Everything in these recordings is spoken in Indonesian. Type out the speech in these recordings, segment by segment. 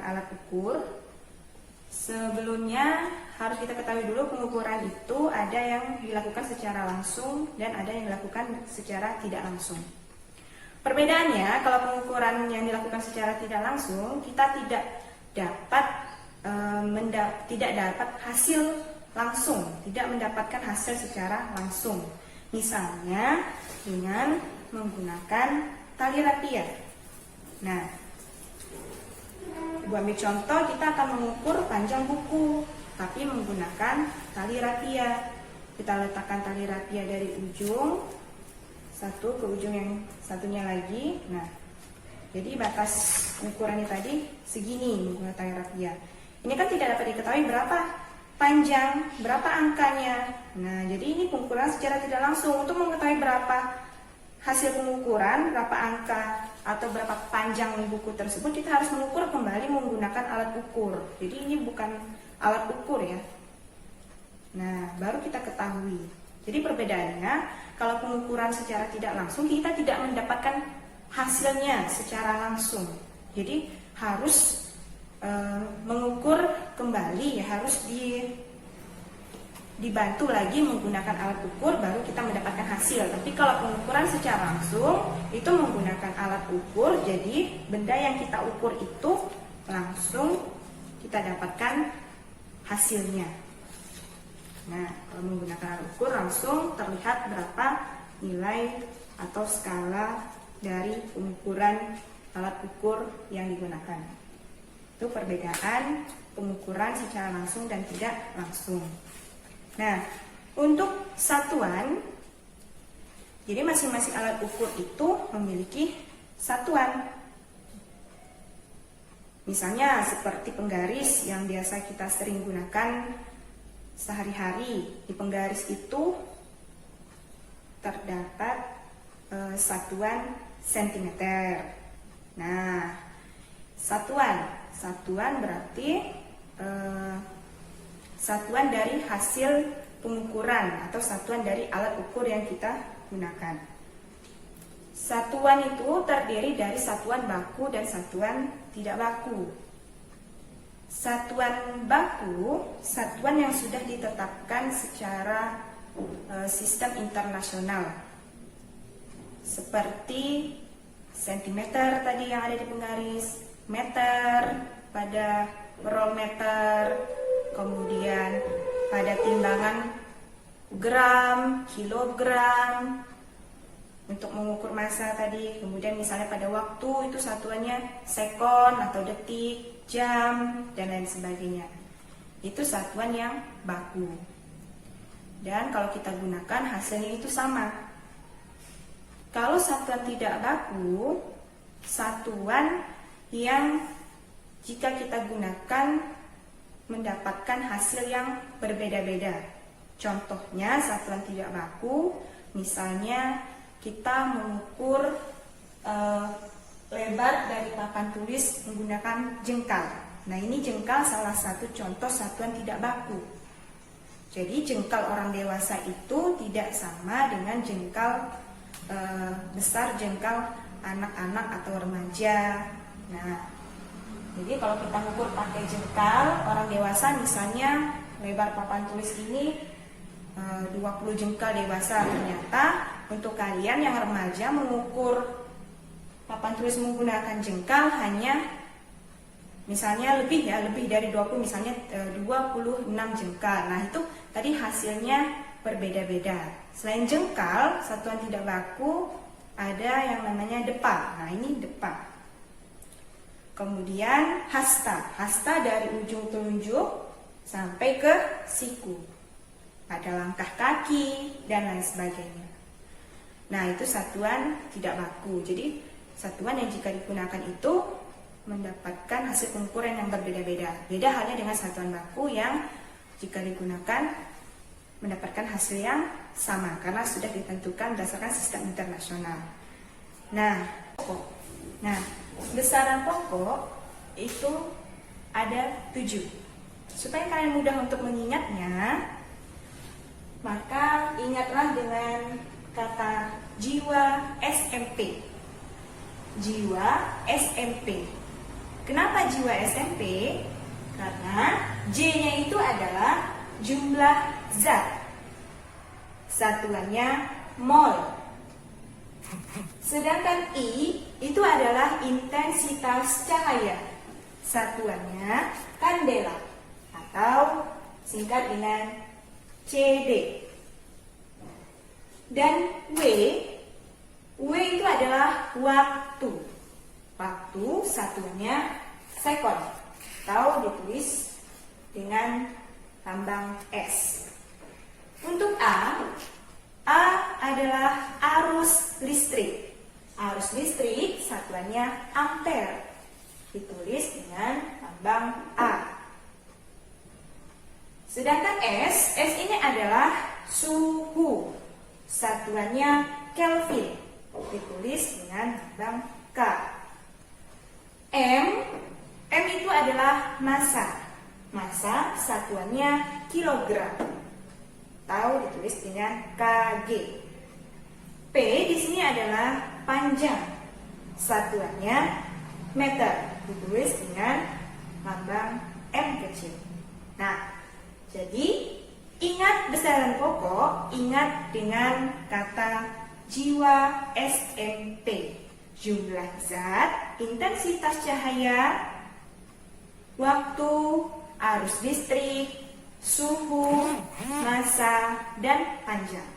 alat ukur, sebelumnya harus kita ketahui dulu pengukuran itu ada yang dilakukan secara langsung dan ada yang dilakukan secara tidak langsung. Perbedaannya, kalau pengukuran yang dilakukan secara tidak langsung, kita tidak dapat hasil langsung, tidak mendapatkan hasil secara langsung. Misalnya dengan menggunakan tali rapia. Nah, Ibu ambil contoh, kita akan mengukur panjang buku, tapi menggunakan tali rapia. Kita letakkan tali rapia dari ujung satu ke ujung yang satunya lagi. Nah, jadi batas ukurannya tadi segini menggunakan tali rapia. Ini kan tidak dapat diketahui berapa panjang, berapa angkanya. Nah, jadi ini pengukuran secara tidak langsung. Untuk mengetahui berapa hasil pengukuran, berapa angka atau berapa panjang buku tersebut, kita harus mengukur kembali menggunakan alat ukur. Jadi ini bukan alat ukur ya. Nah, baru kita ketahui. Jadi perbedaannya, kalau pengukuran secara tidak langsung, kita tidak mendapatkan hasilnya secara langsung. Jadi harus mengukur kembali, ya harus dibantu lagi menggunakan alat ukur, baru kita mendapatkan hasil. Tapi kalau pengukuran secara langsung itu menggunakan alat ukur, jadi benda yang kita ukur itu langsung kita dapatkan hasilnya. Nah, kalau menggunakan alat ukur langsung terlihat berapa nilai atau skala dari pengukuran alat ukur yang digunakan. Itu perbedaan pengukuran secara langsung dan tidak langsung. Nah, untuk satuan, jadi masing-masing alat ukur itu memiliki satuan. Misalnya seperti penggaris yang biasa kita sering gunakan sehari-hari. Di penggaris itu terdapat satuan sentimeter. Nah, satuan berarti satuan dari hasil pengukuran atau satuan dari alat ukur yang kita gunakan. Satuan itu terdiri dari satuan baku dan satuan tidak baku. Satuan baku, satuan yang sudah ditetapkan secara sistem internasional, seperti sentimeter tadi yang ada di penggaris, meter pada roll meter, kemudian pada timbangan gram, kilogram untuk mengukur massa tadi. Kemudian misalnya pada waktu itu satuannya sekon atau detik, jam, dan lain sebagainya. Itu satuan yang baku. Dan kalau kita gunakan hasilnya itu sama. Kalau satuan tidak baku, satuan yang jika kita gunakan mendapatkan hasil yang berbeda-beda. Contohnya satuan tidak baku, misalnya kita mengukur lebar dari papan tulis menggunakan jengkal. Nah, ini jengkal salah satu contoh satuan tidak baku. Jadi jengkal orang dewasa itu tidak sama dengan jengkal besar jengkal anak-anak atau remaja. Nah, jadi kalau kita mengukur pakai jengkal orang dewasa, misalnya lebar papan tulis ini 20 jengkal dewasa, ternyata untuk kalian yang remaja mengukur papan tulis menggunakan jengkal hanya misalnya lebih dari 20, misalnya 26 jengkal. Nah, itu tadi hasilnya berbeda-beda. Selain jengkal, satuan tidak baku ada yang namanya depa. Nah, ini depa. Kemudian hasta. Hasta dari ujung telunjuk sampai ke siku. Ada langkah kaki dan lain sebagainya. Nah, itu satuan tidak baku. Jadi, satuan yang jika digunakan itu mendapatkan hasil pengukuran yang berbeda-beda. Beda halnya dengan satuan baku yang jika digunakan mendapatkan hasil yang sama karena sudah ditentukan berdasarkan sistem internasional. Nah, besaran pokok itu ada 7. Supaya kalian mudah untuk mengingatnya, maka ingatlah dengan kata jiwa SMP. Jiwa SMP. Kenapa jiwa SMP? Karena J-nya itu adalah jumlah zat. Satuannya mol. Sedangkan I itu adalah intensitas cahaya. Satuannya kandela atau singkat dengan CD. Dan W itu adalah waktu. Waktu satuannya sekon atau ditulis dengan lambang S. Untuk A adalah arus listrik. Arus listrik satuannya ampere. Ditulis dengan lambang A. Sedangkan S ini adalah suhu. Satuannya Kelvin. Ditulis dengan lambang K. M itu adalah massa. Massa satuannya kilogram. Atau ditulis dengan kg. P di sini adalah panjang. Satuannya meter. Ditulis dengan lambang M kecil. Nah, jadi ingat besaran pokok, ingat dengan kata jiwa SMP. Jumlah zat, intensitas cahaya, waktu, arus listrik, suhu, massa, dan panjang.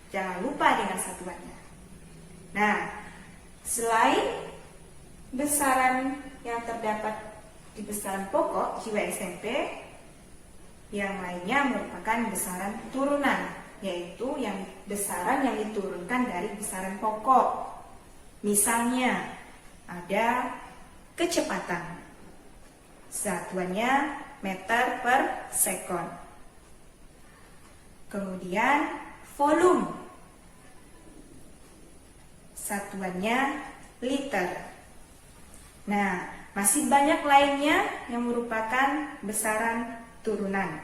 Jangan lupa dengan satuannya. Nah, selain besaran yang terdapat di besaran pokok jiwa SMP, yang lainnya merupakan besaran turunan, yaitu yang besaran yang diturunkan dari besaran pokok. Misalnya, ada kecepatan. Satuannya meter per sekon. Kemudian volume. Satuannya liter. Nah, masih banyak lainnya yang merupakan besaran turunan.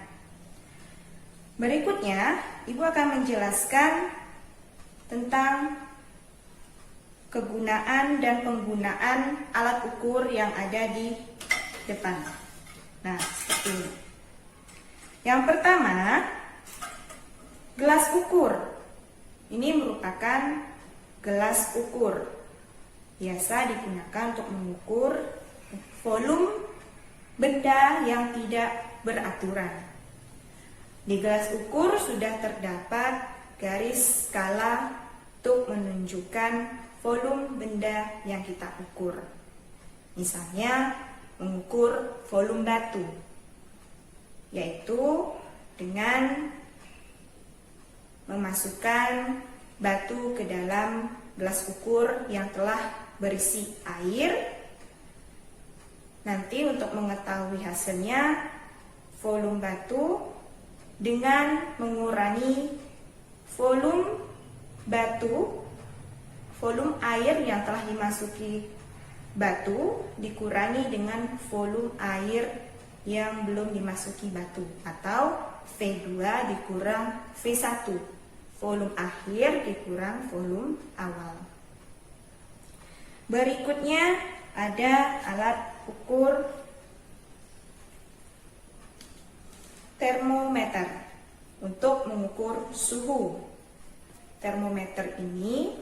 Berikutnya, Ibu akan menjelaskan tentang kegunaan dan penggunaan alat ukur yang ada di depan. Nah, seperti ini. Yang pertama, gelas ukur. Ini merupakan gelas ukur. Biasa digunakan untuk mengukur volume benda yang tidak beraturan. Di gelas ukur sudah terdapat garis skala untuk menunjukkan volume benda yang kita ukur. Misalnya, mengukur volume batu, yaitu dengan memasukkan batu ke dalam gelas ukur yang telah berisi air. Nanti untuk mengetahui hasilnya, volume batu dengan mengurangi volume batu, volume air yang telah dimasuki batu dikurangi dengan volume air yang belum dimasuki batu, atau V2 dikurang V1, volume akhir dikurang volume awal. Berikutnya ada alat ukur termometer untuk mengukur suhu. Termometer ini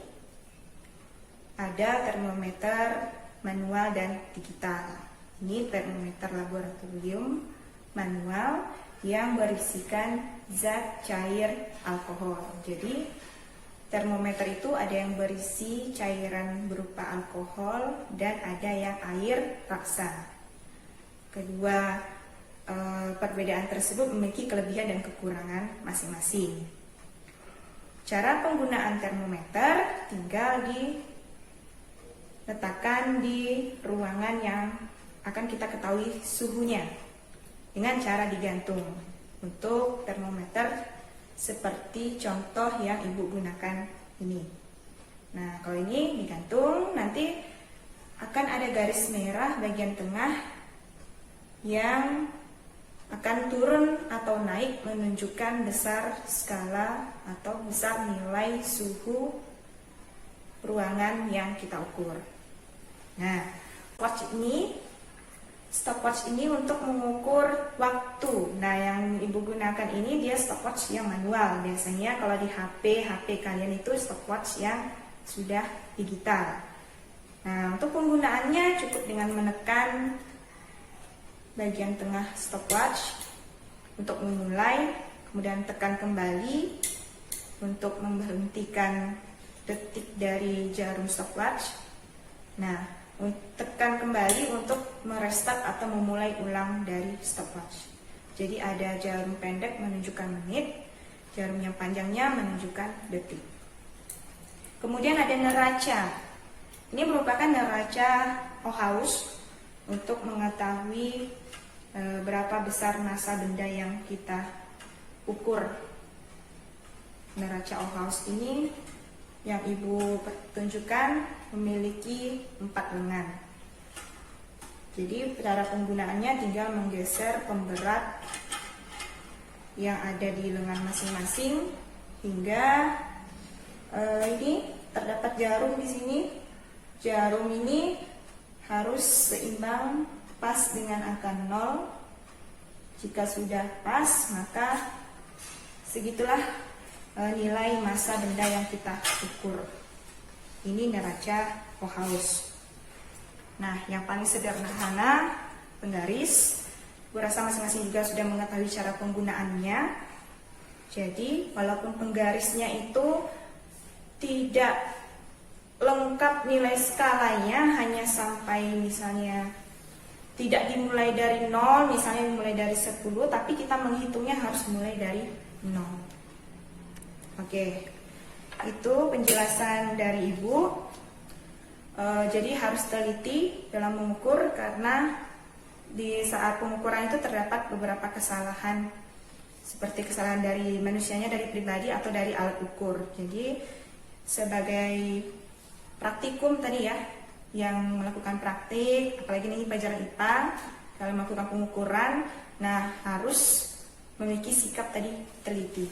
ada termometer manual dan digital. Ini termometer laboratorium manual yang berisikan zat cair alkohol. Jadi termometer itu ada yang berisi cairan berupa alkohol dan ada yang air raksa. Kedua perbedaan tersebut memiliki kelebihan dan kekurangan masing-masing. Cara penggunaan termometer tinggal diletakkan di ruangan yang akan kita ketahui suhunya dengan cara digantung. Untuk termometer seperti contoh yang Ibu gunakan ini. Nah, kalau ini digantung, nanti akan ada garis merah bagian tengah yang akan turun atau naik menunjukkan besar skala atau besar nilai suhu ruangan yang kita ukur. Nah, watch ini Stopwatch ini untuk mengukur waktu. Nah, yang ibu gunakan ini dia stopwatch yang manual. Biasanya kalau di HP kalian itu stopwatch yang sudah digital. Nah, untuk penggunaannya cukup dengan menekan bagian tengah stopwatch untuk memulai, kemudian tekan kembali untuk memberhentikan detik dari jarum stopwatch. Nah, tekan kembali untuk merestart atau memulai ulang dari stopwatch. Jadi ada jarum pendek menunjukkan menit, jarum yang panjangnya menunjukkan detik. Kemudian ada neraca. Ini merupakan neraca Ohaus untuk mengetahui berapa besar massa benda yang kita ukur. Neraca Ohaus ini yang ibu tunjukkan memiliki 4 lengan. Jadi cara penggunaannya tinggal menggeser pemberat yang ada di lengan masing-masing hingga ini terdapat jarum di sini. Jarum ini harus seimbang pas dengan angka 0. Jika sudah pas, maka segitulah nilai massa benda yang kita ukur. Ini neraca Ohaus. Nah, yang paling sederhana penggaris. Gue rasa masing-masing juga sudah mengetahui cara penggunaannya. Jadi, walaupun penggarisnya itu tidak lengkap nilai skalanya, hanya sampai misalnya tidak dimulai dari 0, misalnya dimulai dari 10, tapi kita menghitungnya harus mulai dari 0. Oke, itu penjelasan dari ibu. Jadi harus teliti dalam mengukur karena di saat pengukuran itu terdapat beberapa kesalahan, seperti kesalahan dari manusianya, dari pribadi atau dari alat ukur. Jadi sebagai praktikum tadi ya, yang melakukan praktik, apalagi ini pelajaran IPA, kalau melakukan pengukuran, nah harus memiliki sikap tadi teliti.